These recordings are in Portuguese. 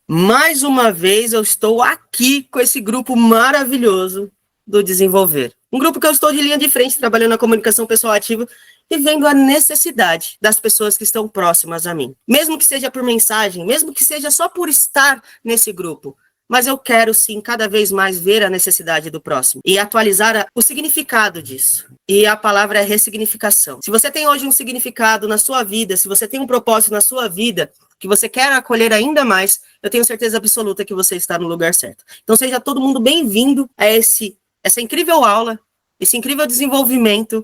Mais uma vez eu estou aqui com esse grupo maravilhoso do Desenvolver. Um grupo que eu estou de linha de frente, trabalhando na comunicação pessoal ativa e vendo a necessidade das pessoas que estão próximas a mim. Mesmo que seja por mensagem, mesmo que seja só por estar nesse grupo. Mas eu quero, sim, cada vez mais ver a necessidade do próximo e atualizar o significado disso. E a palavra é ressignificação. Se você tem hoje um significado na sua vida, se você tem um propósito na sua vida, que você quer acolher ainda mais, eu tenho certeza absoluta que você está no lugar certo. Então seja todo mundo bem-vindo a essa incrível aula, esse incrível desenvolvimento,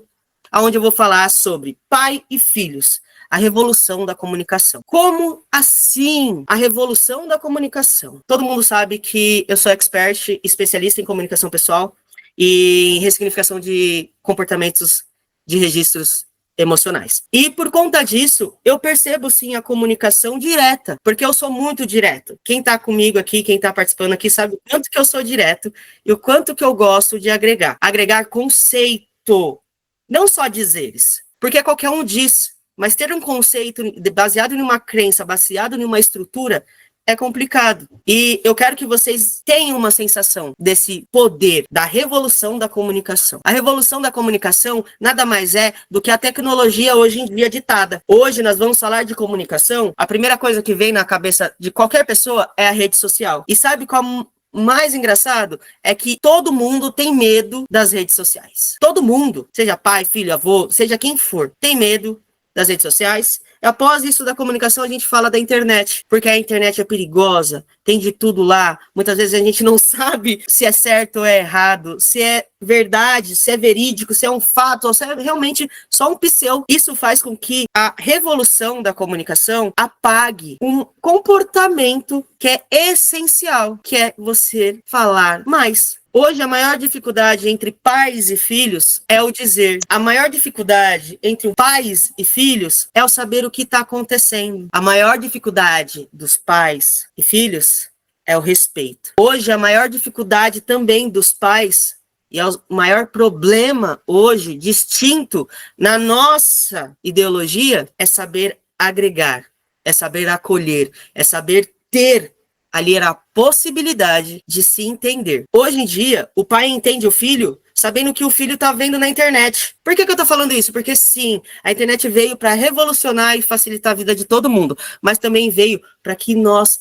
onde eu vou falar sobre pai e filhos. A revolução da comunicação. Como assim a revolução da comunicação? Todo mundo sabe que eu sou expert, especialista em comunicação pessoal e em ressignificação de comportamentos de registros emocionais. E por conta disso, eu percebo sim a comunicação direta, porque eu sou muito direto. Quem está comigo aqui, quem está participando aqui, sabe o quanto que eu sou direto e o quanto que eu gosto de agregar. Agregar conceito, não só dizeres, porque qualquer um diz. Mas ter um conceito baseado em uma crença, baseado em uma estrutura, é complicado. E eu quero que vocês tenham uma sensação desse poder, da revolução da comunicação. A revolução da comunicação nada mais é do que a tecnologia hoje em dia ditada. Hoje nós vamos falar de comunicação, a primeira coisa que vem na cabeça de qualquer pessoa é a rede social. E sabe como mais engraçado é que todo mundo tem medo das redes sociais. Todo mundo, seja pai, filho, avô, seja quem for, tem medo das redes sociais. E após isso da comunicação, a gente fala da internet, porque a internet é perigosa, tem de tudo lá. Muitas vezes a gente não sabe se é certo ou é errado, se é verdade, se é verídico, se é um fato, ou se é realmente só um pseudo. Isso faz com que a revolução da comunicação apague um comportamento que é essencial, que é você falar mais. Hoje, a maior dificuldade entre pais e filhos é o dizer. A maior dificuldade entre pais e filhos é o saber o que está acontecendo. A maior dificuldade dos pais e filhos é o respeito. Hoje, a maior dificuldade também dos pais e é o maior problema hoje, distinto na nossa ideologia, é saber agregar, é saber acolher, é saber ter ali era a possibilidade de se entender. Hoje em dia, o pai entende o filho sabendo o que o filho está vendo na internet. Por que eu estou falando isso? Porque sim, a internet veio para revolucionar e facilitar a vida de todo mundo, mas também veio para que nós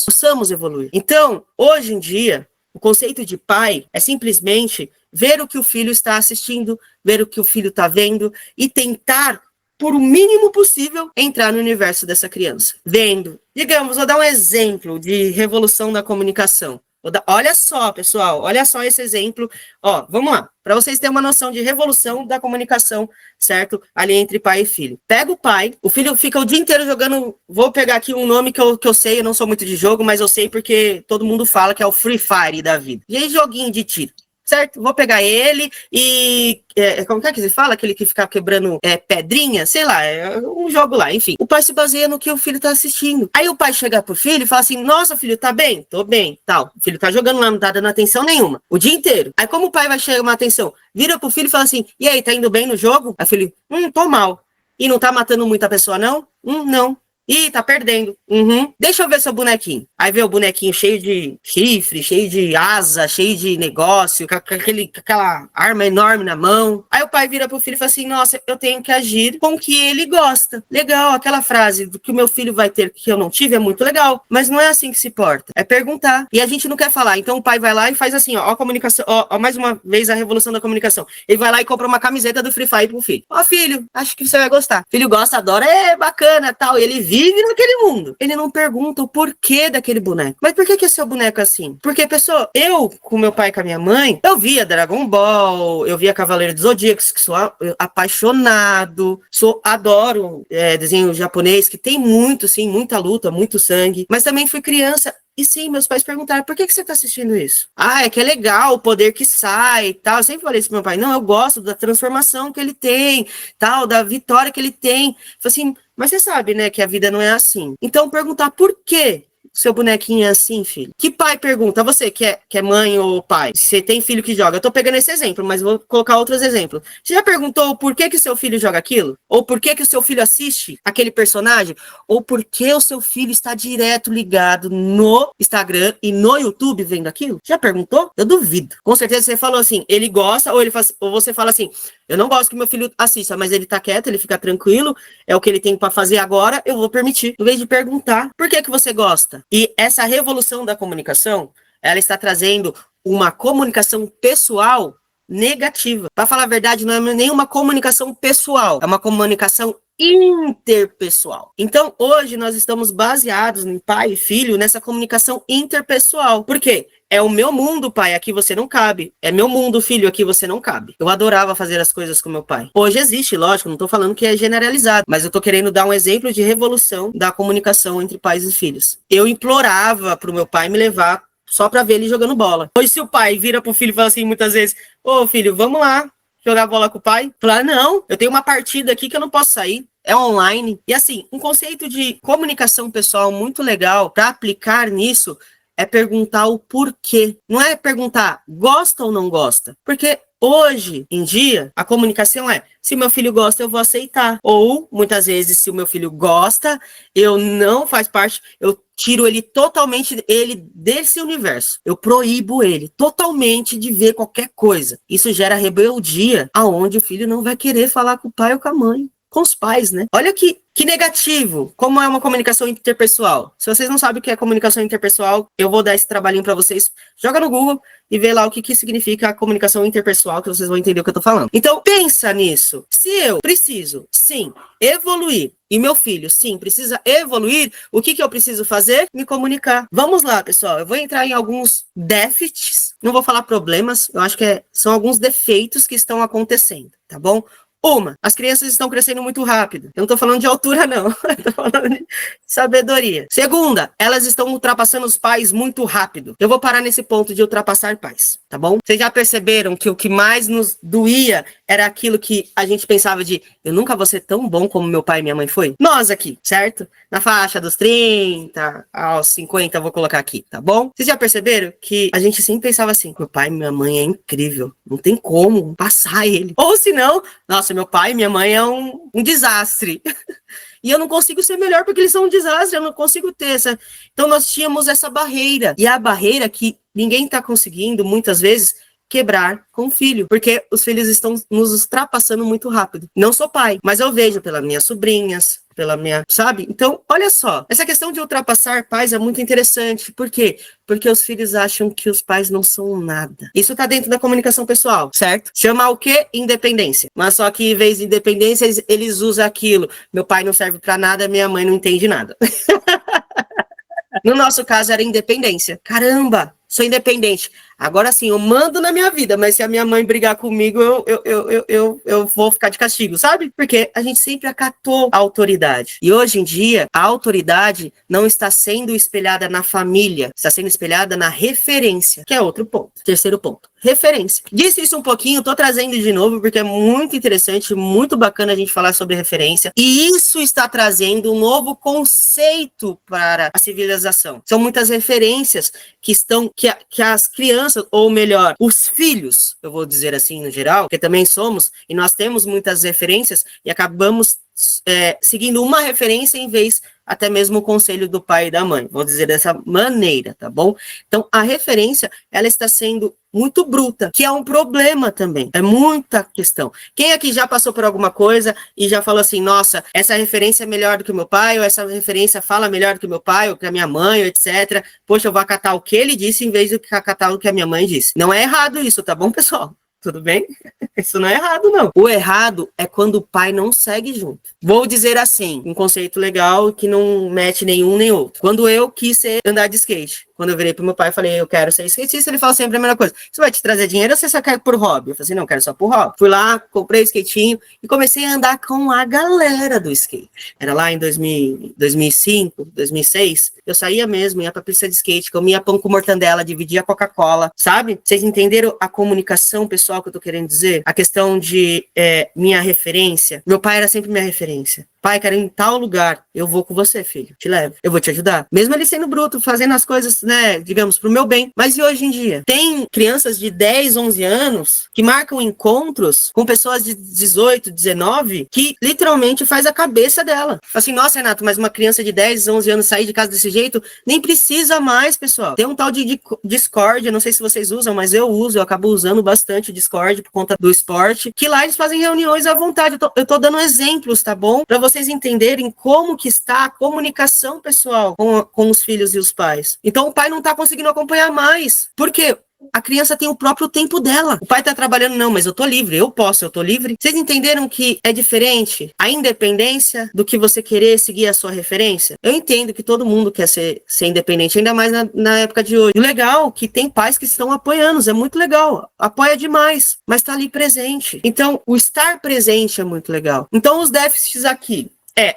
possamos evoluir. Então, hoje em dia, o conceito de pai é simplesmente ver o que o filho está assistindo, ver o que o filho está vendo e tentar por o mínimo possível, entrar no universo dessa criança. Vendo. Digamos, vou dar um exemplo de revolução da comunicação. Olha só, pessoal, olha só esse exemplo. Ó, vamos lá, para vocês terem uma noção de revolução da comunicação, certo? Ali entre pai e filho. Pega o pai, o filho fica o dia inteiro jogando, vou pegar aqui um nome que eu sei, eu não sou muito de jogo, mas eu sei porque todo mundo fala que é o Free Fire da vida. E aí, joguinho de tiro. Certo? Vou pegar ele e... como é que se fala? Aquele que fica quebrando pedrinha? Sei lá, um jogo lá, enfim. O pai se baseia no que o filho tá assistindo. Aí o pai chega pro filho e fala assim, nossa, filho, tá bem? Tô bem, tal. O filho tá jogando lá, não tá dando atenção nenhuma. O dia inteiro. Aí como o pai vai chamar atenção? Vira pro filho e fala assim, e aí, tá indo bem no jogo? Aí o filho, tô mal. E não tá matando muita pessoa, não? Não. Ih, tá perdendo. Deixa eu ver seu bonequinho. Aí vê o bonequinho cheio de chifre, cheio de asa, cheio de negócio, com aquela arma enorme na mão. Aí o pai vira pro filho e fala assim, nossa, eu tenho que agir com o que ele gosta. Legal, aquela frase do que o meu filho vai ter que eu não tive é muito legal, mas não é assim que se porta. É perguntar. E a gente não quer falar. Então o pai vai lá e faz assim, ó a comunicação, ó, mais uma vez a revolução da comunicação. Ele vai lá e compra uma camiseta do Free Fire pro filho. Ó, filho, acho que você vai gostar. Filho gosta, adora, bacana, tal. E ele vive naquele mundo. Ele não pergunta o porquê daquele boneco. Mas por que é seu boneco assim? Porque, pessoal, eu, com meu pai e com a minha mãe, eu via Dragon Ball, eu via Cavaleiro dos Zodíacos, que sou apaixonado, adoro desenho japonês, que tem muito, sim, muita luta, muito sangue. Mas também fui criança. E sim, meus pais perguntaram, por que você tá assistindo isso? Ah, é que é legal o poder que sai e tal. Eu sempre falei isso pro meu pai, não, eu gosto da transformação que ele tem, tal, da vitória que ele tem. Falei assim, mas você sabe, né, que a vida não é assim. Então, perguntar por quê seu bonequinho é assim, filho? Que pai pergunta? Você que é mãe ou pai, você tem filho que joga. Eu tô pegando esse exemplo, mas vou colocar outros exemplos. Você já perguntou por que o seu filho joga aquilo? Ou por que o seu filho assiste aquele personagem? Ou por que o seu filho está direto ligado no Instagram e no YouTube vendo aquilo? Já perguntou? Eu duvido. Com certeza você falou assim, ele gosta, ou você fala assim, eu não gosto que meu filho assista, mas ele tá quieto, ele fica tranquilo, é o que ele tem para fazer agora, eu vou permitir. Em vez de perguntar, por que você gosta? E essa revolução da comunicação, ela está trazendo uma comunicação pessoal negativa. Para falar a verdade, não é nenhuma comunicação pessoal, é uma comunicação interpessoal. Então, hoje nós estamos baseados em pai e filho nessa comunicação interpessoal. Por quê? É o meu mundo, pai, aqui você não cabe. É meu mundo, filho, aqui você não cabe. Eu adorava fazer as coisas com meu pai. Hoje existe, lógico, não tô falando que é generalizado, mas eu tô querendo dar um exemplo de revolução da comunicação entre pais e filhos. Eu implorava pro meu pai me levar só pra ver ele jogando bola. Hoje, se o pai vira pro filho e fala assim, muitas vezes, ô filho, vamos lá jogar bola com o pai? Falar, não, eu tenho uma partida aqui que eu não posso sair. É online. E assim, um conceito de comunicação pessoal muito legal para aplicar nisso é perguntar o porquê. Não é perguntar gosta ou não gosta. Porque hoje em dia, a comunicação é, se meu filho gosta, eu vou aceitar. Ou, muitas vezes, se o meu filho gosta, eu não faz parte, eu tiro ele totalmente desse universo. Eu proíbo ele totalmente de ver qualquer coisa. Isso gera rebeldia, aonde o filho não vai querer falar com o pai ou com a mãe. Com os pais, né? Olha que negativo, como é uma comunicação interpessoal. Se vocês não sabem o que é comunicação interpessoal, eu vou dar esse trabalhinho para vocês. Joga no Google e vê lá o que significa a comunicação interpessoal, que vocês vão entender o que eu tô falando. Então, pensa nisso. Se eu preciso, sim, evoluir, e meu filho, sim, precisa evoluir, o que eu preciso fazer? Me comunicar. Vamos lá, pessoal. Eu vou entrar em alguns déficits, não vou falar problemas, eu acho que são alguns defeitos que estão acontecendo, tá bom? As crianças estão crescendo muito rápido. Eu não estou falando de altura, não. Estou falando de sabedoria. Segunda, elas estão ultrapassando os pais muito rápido. Eu vou parar nesse ponto de ultrapassar pais, tá bom? Vocês já perceberam que o que mais nos doía era aquilo que a gente pensava de eu nunca vou ser tão bom como meu pai e minha mãe foi? Nós aqui, certo? Na faixa dos 30 aos 50, eu vou colocar aqui, tá bom? Vocês já perceberam que a gente sempre pensava assim, meu pai e minha mãe é incrível, não tem como passar ele. Ou se não, nossa, meu pai e minha mãe é um desastre. E eu não consigo ser melhor porque eles são um desastre, eu não consigo ter essa... Então nós tínhamos essa barreira. E a barreira que ninguém está conseguindo, muitas vezes, quebrar com o filho, porque os filhos estão nos ultrapassando muito rápido. Não sou pai, mas eu vejo pelas minhas sobrinhas, pela minha, sabe? Então, olha só, essa questão de ultrapassar pais é muito interessante. Por quê? Porque os filhos acham que os pais não são nada. Isso tá dentro da comunicação pessoal, certo? Chama o quê? Independência. Mas só que em vez de independência, eles usam aquilo. Meu pai não serve pra nada, minha mãe não entende nada. No nosso caso, era independência. Caramba, sou independente. Agora sim, eu mando na minha vida, mas se a minha mãe brigar comigo, eu vou ficar de castigo, sabe? Porque a gente sempre acatou a autoridade. E hoje em dia, a autoridade não está sendo espelhada na família, está sendo espelhada na referência, que é outro ponto. Terceiro ponto, referência. Disse isso um pouquinho, tô trazendo de novo, porque é muito interessante, muito bacana a gente falar sobre referência. E isso está trazendo um novo conceito para a civilização. São muitas referências que as crianças, ou melhor, os filhos, eu vou dizer assim no geral, porque também somos, e nós temos muitas referências e acabamos seguindo uma referência em vez até mesmo o conselho do pai e da mãe, vou dizer dessa maneira, tá bom? Então, a referência, ela está sendo muito bruta, que é um problema também, é muita questão. Quem aqui já passou por alguma coisa e já falou assim, nossa, essa referência é melhor do que o meu pai, ou essa referência fala melhor do que o meu pai, ou que a minha mãe, etc. Poxa, eu vou acatar o que ele disse em vez de acatar o que a minha mãe disse. Não é errado isso, tá bom, pessoal? Tudo bem? Isso não é errado, não. O errado é quando o pai não segue junto. Vou dizer assim, um conceito legal que não mete nenhum nem outro. Quando eu quis andar de skate, quando eu virei pro meu pai e falei, eu quero ser skatista, ele fala sempre a mesma coisa. Você vai te trazer dinheiro ou você só quer por hobby? Eu falei assim, não, eu quero só por hobby. Fui lá, comprei o skatinho e comecei a andar com a galera do skate. Era lá em 2005, 2006. Eu saía mesmo, ia pra pista de skate, comia pão com mortandela, dividia Coca-Cola, sabe? Vocês entenderam a comunicação pessoal que eu tô querendo dizer? A questão de minha referência. Meu pai era sempre minha referência. pai, quero ir em tal lugar, eu vou com você, filho, te levo, eu vou te ajudar. Mesmo ele sendo bruto, fazendo as coisas, né, digamos, pro meu bem. Mas e hoje em dia? Tem crianças de 10, 11 anos que marcam encontros com pessoas de 18, 19, que literalmente faz a cabeça dela. Assim, nossa, Renato, mas uma criança de 10, 11 anos sair de casa desse jeito, nem precisa mais, pessoal. Tem um tal de Discord, eu não sei se vocês usam, mas eu uso, eu acabo usando bastante o Discord por conta do esporte, que lá eles fazem reuniões à vontade. Eu tô dando exemplos, tá bom? Para vocês entenderem como que está a comunicação pessoal com os filhos e os pais. Então o pai não tá conseguindo acompanhar mais. Por quê? A criança tem o próprio tempo dela. O pai tá trabalhando, não, mas eu tô livre, eu tô livre. Vocês entenderam que é diferente a independência do que você querer seguir a sua referência? Eu entendo que todo mundo quer ser independente, ainda mais na época de hoje. O legal é que tem pais que estão apoiando, é muito legal, apoia demais, mas tá ali presente. Então, o estar presente é muito legal. Então, os déficits aqui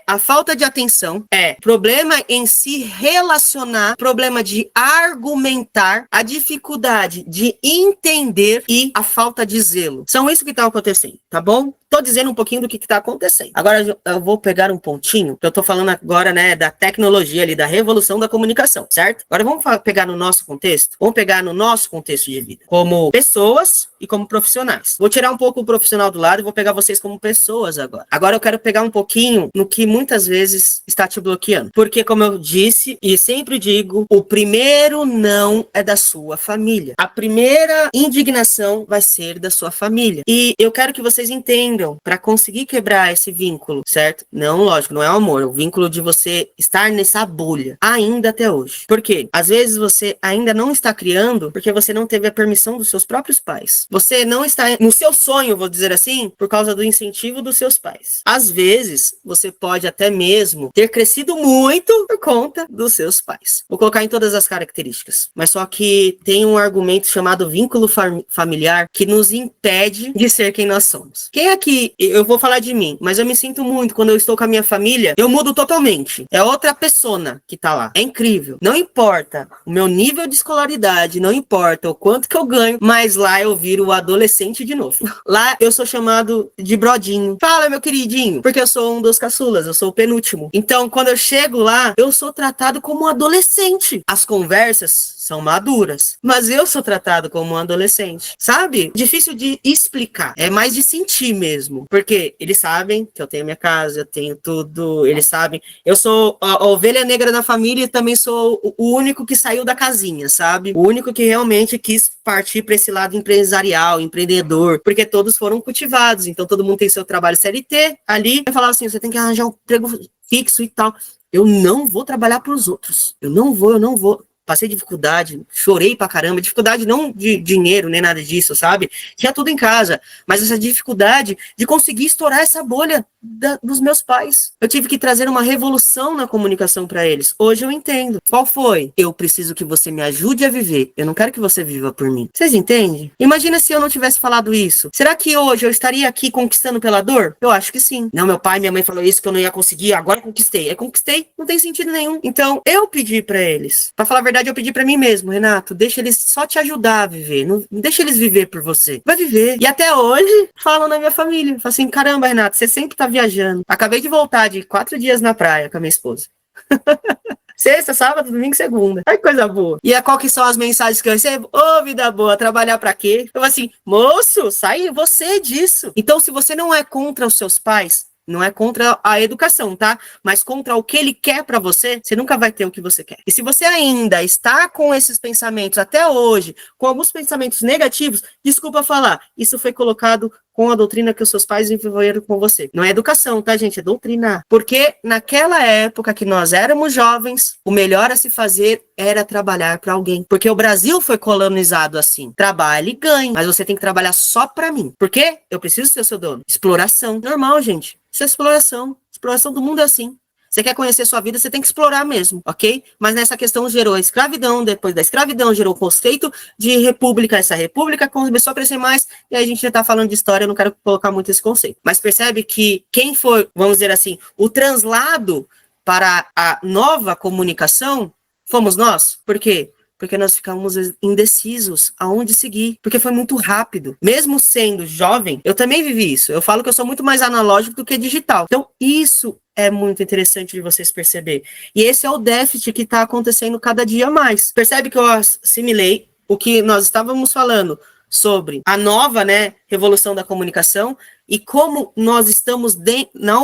a falta de atenção, problema em se relacionar, problema de argumentar, a dificuldade de entender e a falta de zelo. São isso que está acontecendo, tá bom? Tô dizendo um pouquinho do que está acontecendo. Agora eu vou pegar um pontinho, que eu tô falando agora, né, da tecnologia ali, da revolução da comunicação, certo? Agora vamos pegar no nosso contexto? Vamos pegar no nosso contexto de vida, como pessoas e como profissionais. Vou tirar um pouco o profissional do lado e vou pegar vocês como pessoas agora. Agora eu quero pegar um pouquinho no que muitas vezes está te bloqueando. Porque, como eu disse e sempre digo, o primeiro não é da sua família. A primeira indignação vai ser da sua família. E eu quero que vocês entendam, para conseguir quebrar esse vínculo, certo? Não, lógico, não é o amor, é o vínculo de você estar nessa bolha, ainda até hoje. Por quê? Às vezes você ainda não está criando porque você não teve a permissão dos seus próprios pais. Você não está no seu sonho, vou dizer assim, por causa do incentivo dos seus pais. Às vezes, você pode até mesmo ter crescido muito por conta dos seus pais. Vou colocar em todas as características. Mas só que tem um argumento chamado vínculo familiar que nos impede de ser quem nós somos. Quem aqui, eu vou falar de mim, mas eu me sinto muito quando eu estou com a minha família, eu mudo totalmente. É outra persona que tá lá. É incrível. Não importa o meu nível de escolaridade, não importa o quanto que eu ganho, mas lá eu viro o adolescente de novo. Lá eu sou chamado de brodinho. Fala, meu queridinho, porque eu sou um dos caçulas, eu sou o penúltimo. Então, quando eu chego lá, eu sou tratado como um adolescente. As conversas são maduras, mas eu sou tratado como um adolescente, sabe? Difícil de explicar, é mais de sentir mesmo, porque eles sabem que eu tenho minha casa, eu tenho tudo, eles sabem, eu sou a ovelha negra da família e também sou o único que saiu da casinha, sabe? O único que realmente quis partir para esse lado empresarial, empreendedor, porque todos foram cultivados, então todo mundo tem seu trabalho CLT ali, eu falava assim, você tem que arranjar um emprego fixo e tal, eu não vou trabalhar para os outros, eu não vou. Passei dificuldade, chorei pra caramba, dificuldade não de dinheiro, nem nada disso, sabe? Tinha tudo em casa, mas essa dificuldade de conseguir estourar essa bolha dos meus pais. Eu tive que trazer uma revolução na comunicação para eles. Hoje eu entendo. Qual foi? Eu preciso que você me ajude a viver. Eu não quero que você viva por mim. Vocês entendem? Imagina se eu não tivesse falado isso. Será que hoje eu estaria aqui conquistando pela dor? Eu acho que sim. Não, meu pai e minha mãe falou isso que eu não ia conseguir, agora eu conquistei. Eu conquistei, não tem sentido nenhum. Então, eu pedi para eles. Pra falar a verdade, eu pedi pra mim mesmo, Renato, deixa eles só te ajudar a viver, não deixa eles viver por você, vai viver. E até hoje, falam na minha família, falam assim, caramba, Renato, você sempre tá viajando. Acabei de voltar de 4 dias na praia com a minha esposa. Sexta, sábado, domingo, segunda. Ai, coisa boa. E qual que são as mensagens que eu recebo? Ô, vida boa, trabalhar pra quê? Eu falo assim, moço, sai você disso. Então, se você não é contra os seus pais, não é contra a educação, tá? Mas contra o que ele quer pra você, você nunca vai ter o que você quer. E se você ainda está com esses pensamentos até hoje, com alguns pensamentos negativos, desculpa falar, isso foi colocado com a doutrina que os seus pais desenvolveram com você. Não é educação, tá, gente? É doutrinar. Porque naquela época que nós éramos jovens, o melhor a se fazer era trabalhar para alguém. Porque o Brasil foi colonizado assim. Trabalhe e ganhe, mas você tem que trabalhar só para mim. Por quê? Eu preciso ser o seu dono. Exploração. Normal, gente. Isso é exploração. Exploração do mundo é assim. Você quer conhecer sua vida, você tem que explorar mesmo, ok? Mas nessa questão gerou a escravidão, depois da escravidão gerou o conceito de república, essa república começou a crescer mais, e aí a gente já tá falando de história, eu não quero colocar muito esse conceito. Mas percebe que quem foi, vamos dizer assim, o translado para a nova comunicação, fomos nós. Por quê? Porque nós ficamos indecisos aonde seguir, porque foi muito rápido. Mesmo sendo jovem, eu também vivi isso. Eu falo que eu sou muito mais analógico do que digital. Então, isso é muito interessante de vocês perceber. E esse é o déficit que está acontecendo cada dia mais. Percebe que eu assimilei o que nós estávamos falando sobre a nova, né, revolução da comunicação e como nós estamos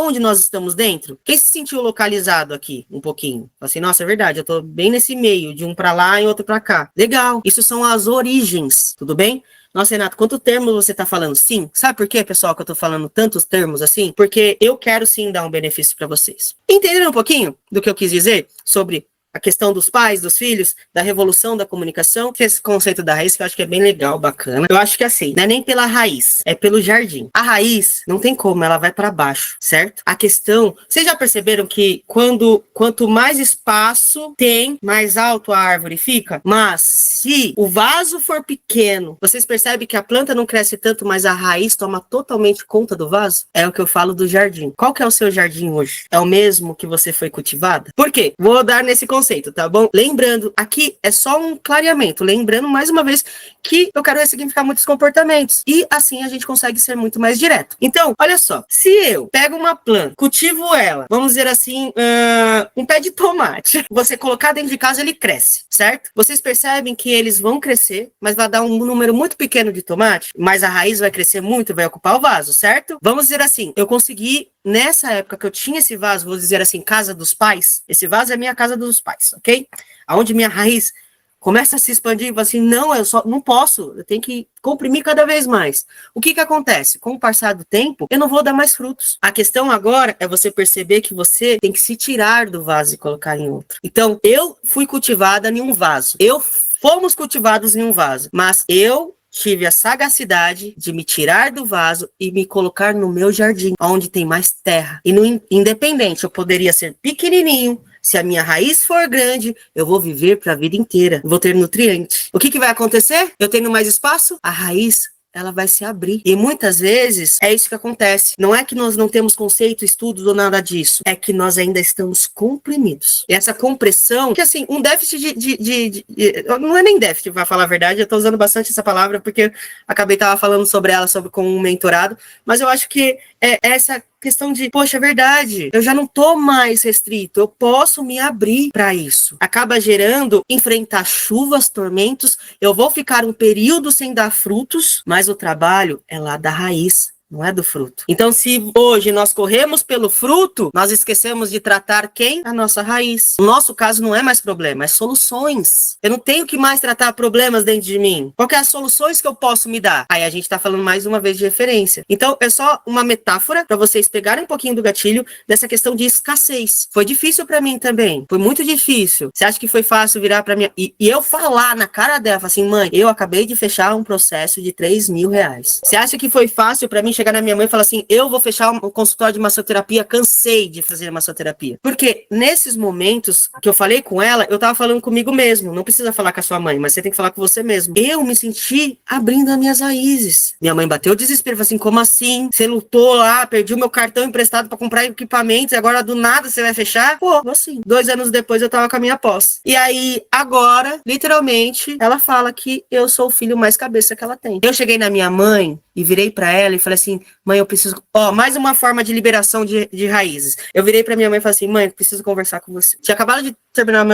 onde nós estamos dentro. Quem se sentiu localizado aqui um pouquinho? Assim, nossa, é verdade, eu tô bem nesse meio, de um para lá e outro para cá. Legal, isso são as origens, tudo bem? Nossa, Renato, quanto termo você tá falando? Sim. Sabe por quê, pessoal, que eu tô falando tantos termos assim? Porque eu quero sim dar um benefício para vocês. Entenderam um pouquinho do que eu quis dizer sobre a questão dos pais, dos filhos, da revolução da comunicação, que é esse conceito da raiz que eu acho que é bem legal, bacana. Eu acho que assim, não é nem pela raiz, é pelo jardim. A raiz, não tem como, ela vai para baixo, certo? A questão, vocês já perceberam que quanto mais espaço tem, mais alto a árvore fica? Mas se o vaso for pequeno, vocês percebem que a planta não cresce tanto, mas a raiz toma totalmente conta do vaso? É o que eu falo do jardim. Qual que é o seu jardim hoje? É o mesmo que você foi cultivado? Por quê? Vou dar nesse conceito, tá bom? Lembrando, aqui é só um clareamento, lembrando mais uma vez que eu quero ressignificar muitos comportamentos e assim a gente consegue ser muito mais direto. Então, olha só, se eu pego uma planta, cultivo ela, vamos dizer assim, um pé de tomate, você colocar dentro de casa, ele cresce, certo? Vocês percebem que eles vão crescer, mas vai dar um número muito pequeno de tomate, mas a raiz vai crescer muito, vai ocupar o vaso, certo? Vamos dizer assim, eu consegui, nessa época que eu tinha esse vaso, vou dizer assim, casa dos pais, esse vaso é a minha casa dos pais, ok? Aonde minha raiz começa a se expandir, e assim, não, eu só não posso, eu tenho que comprimir cada vez mais. O que acontece? Com o passar do tempo, eu não vou dar mais frutos. A questão agora é você perceber que você tem que se tirar do vaso e colocar em outro. Então, eu fui cultivada em um vaso. Fomos cultivados em um vaso, mas eu tive a sagacidade de me tirar do vaso e me colocar no meu jardim, onde tem mais terra. E independente, eu poderia ser pequenininho. Se a minha raiz for grande, eu vou viver para a vida inteira. Vou ter nutriente. O que vai acontecer? Eu tendo mais espaço, a raiz ela vai se abrir. E muitas vezes é isso que acontece. Não é que nós não temos conceito, estudos ou nada disso. É que nós ainda estamos comprimidos. E essa compressão, que assim, um déficit não é nem déficit, pra falar a verdade, eu tô usando bastante essa palavra porque tava falando sobre ela, com um mentorado, mas eu acho que é essa questão de, poxa, é verdade, eu já não tô mais restrito, eu posso me abrir para isso. Acaba gerando enfrentar chuvas, tormentos, eu vou ficar um período sem dar frutos, mas o trabalho é lá da raiz. Não é do fruto. Então, se hoje nós corremos pelo fruto, nós esquecemos de tratar quem? A nossa raiz. No nosso caso, não é mais problema, é soluções. Eu não tenho que mais tratar problemas dentro de mim. Qual que é as soluções que eu posso me dar? Aí a gente tá falando mais uma vez de referência. Então, é só uma metáfora para vocês pegarem um pouquinho do gatilho dessa questão de escassez. Foi difícil para mim também. Foi muito difícil. Você acha que foi fácil virar para mim e eu falar na cara dela, assim, mãe, eu acabei de fechar um processo de R$3.000. Você acha que foi fácil para mim chegar na minha mãe e falar assim, eu vou fechar um consultório de massoterapia, cansei de fazer massoterapia. Porque nesses momentos que eu falei com ela, eu tava falando comigo mesmo, não precisa falar com a sua mãe, mas você tem que falar com você mesmo. Eu me senti abrindo as minhas raízes. Minha mãe bateu o desespero, falou assim, como assim? Você lutou lá, perdi o meu cartão emprestado para comprar equipamentos e agora do nada você vai fechar? Pô, assim. 2 anos depois eu tava com a minha posse. E aí, agora, literalmente, ela fala que eu sou o filho mais cabeça que ela tem. Eu cheguei na minha mãe e virei para ela e falei assim, mãe, eu preciso... mais uma forma de liberação de raízes. Eu virei pra minha mãe e falei assim, mãe, eu preciso conversar com você. Tinha acabado de terminar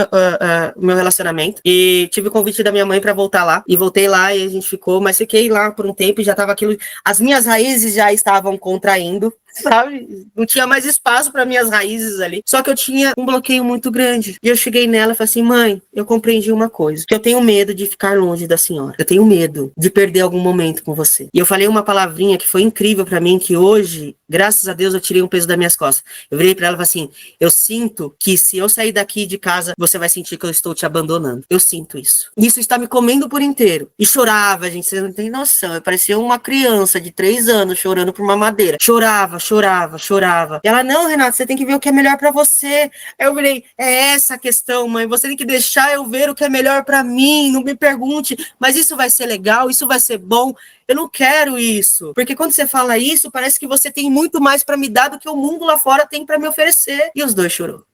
o meu relacionamento e tive o convite da minha mãe pra voltar lá. E voltei lá e a gente ficou, mas fiquei lá por um tempo e já tava aquilo... As minhas raízes já estavam contraindo, sabe? Não tinha mais espaço para minhas raízes ali. Só que eu tinha um bloqueio muito grande. E eu cheguei nela e falei assim, mãe, eu compreendi uma coisa, que eu tenho medo de ficar longe da senhora. Eu tenho medo de perder algum momento com você. E eu falei uma palavrinha que foi incrível para mim, que hoje, graças a Deus, eu tirei um peso das minhas costas. Eu virei para ela e falei assim, eu sinto que se eu sair daqui de casa, você vai sentir que eu estou te abandonando. Eu sinto isso. Isso está me comendo por inteiro. E chorava, gente, você não tem noção. Eu parecia uma criança de 3 anos chorando por uma madeira. Chorava. E ela, não, Renato, você tem que ver o que é melhor pra você. Aí eu virei, é essa a questão, mãe, você tem que deixar eu ver o que é melhor pra mim, não me pergunte, mas isso vai ser legal, isso vai ser bom, eu não quero isso. Porque quando você fala isso, parece que você tem muito mais pra me dar do que o mundo lá fora tem pra me oferecer. E os dois chorou.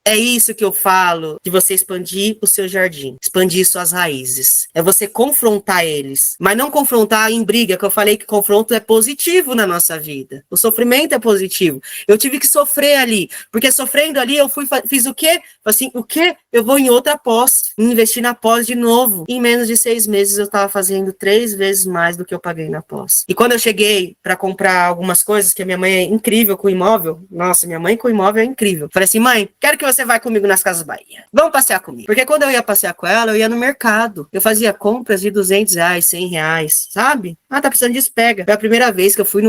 É isso que eu falo, de você expandir o seu jardim, expandir suas raízes. É você confrontar eles, mas não confrontar em briga, que eu falei que confronto é positivo na nossa vida. O sofrimento é positivo. Eu tive que sofrer ali, porque sofrendo ali eu fiz o quê? Assim, o quê? Eu vou em outra pós, investir na pós de novo. Em menos de 6 meses eu estava fazendo 3 vezes mais do que eu paguei na pós. E quando eu cheguei para comprar algumas coisas, que a minha mãe é incrível com imóvel, nossa, minha mãe com imóvel é incrível. Falei assim, mãe, quero que você vá comigo nas Casas Bahia. Vamos passear comigo. Porque quando eu ia passear com ela, eu ia no mercado. Eu fazia compras de R$200, R$100, sabe? Ah, tá precisando disso, pega. Foi a primeira vez que eu fui em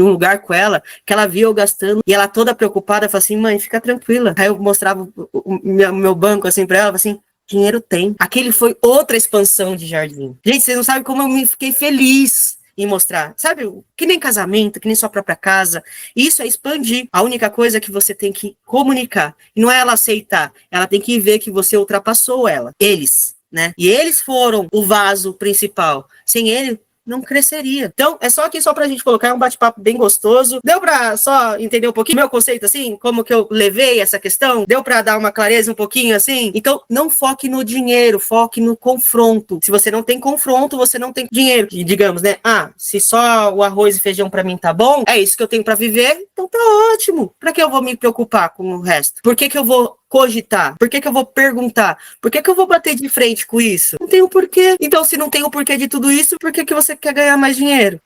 um lugar com ela, que ela via eu gastando, e ela toda preocupada, falou assim, mãe, fica tranquila. Aí eu mostrava o meu banco assim pra ela, assim, dinheiro tem. Aquele foi outra expansão de jardim. Gente, vocês não sabem como eu me fiquei feliz em mostrar, sabe, que nem casamento, que nem sua própria casa, isso é expandir. A única coisa é que você tem que comunicar, e não é ela aceitar, ela tem que ver que você ultrapassou eles, né, e eles foram o vaso principal, sem ele, não cresceria. Então, é só aqui só pra gente colocar um bate-papo bem gostoso. Deu pra só entender um pouquinho meu conceito, assim? Como que eu levei essa questão? Deu pra dar uma clareza um pouquinho, assim? Então, não foque no dinheiro, foque no confronto. Se você não tem confronto, você não tem dinheiro. E digamos, né? Ah, se só o arroz e feijão pra mim tá bom, é isso que eu tenho pra viver, então tá ótimo. Pra que eu vou me preocupar com o resto? Por que eu vou cogitar? Por que eu vou perguntar? Por que eu vou bater de frente com isso? Não tem o porquê. Então, se não tem o porquê de tudo isso, por que você quer ganhar mais dinheiro?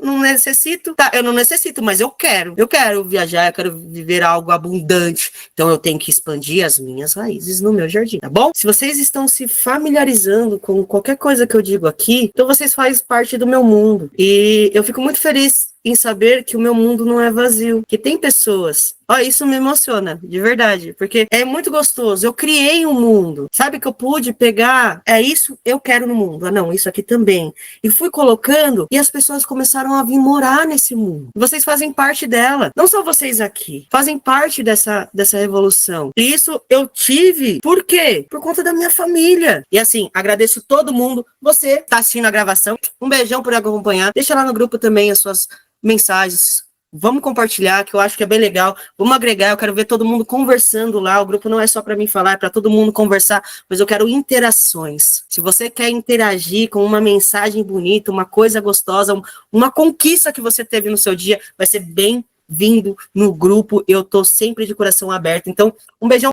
Não necessito. Tá, eu não necessito, mas eu quero. Eu quero viajar, eu quero viver algo abundante. Então, eu tenho que expandir as minhas raízes no meu jardim, tá bom? Se vocês estão se familiarizando com qualquer coisa que eu digo aqui, então vocês fazem parte do meu mundo. E eu fico muito feliz em saber que o meu mundo não é vazio, que tem pessoas. Ó, isso me emociona, de verdade, porque é muito gostoso. Eu criei um mundo, sabe, que eu pude pegar, é isso eu quero no mundo. Ah, não, isso aqui também. E fui colocando, e as pessoas começaram a vir morar nesse mundo. Vocês fazem parte dela, não só vocês aqui, fazem parte dessa revolução. E isso eu tive, por quê? Por conta da minha família. E assim, agradeço todo mundo. Você tá assistindo a gravação, um beijão por acompanhar. Deixa lá no grupo também as suas mensagens, vamos compartilhar, que eu acho que é bem legal, vamos agregar, eu quero ver todo mundo conversando lá, o grupo não é só para mim falar, é para todo mundo conversar, mas eu quero interações. Se você quer interagir com uma mensagem bonita, uma coisa gostosa, uma conquista que você teve no seu dia, vai ser bem-vindo no grupo, eu tô sempre de coração aberto, então, um beijão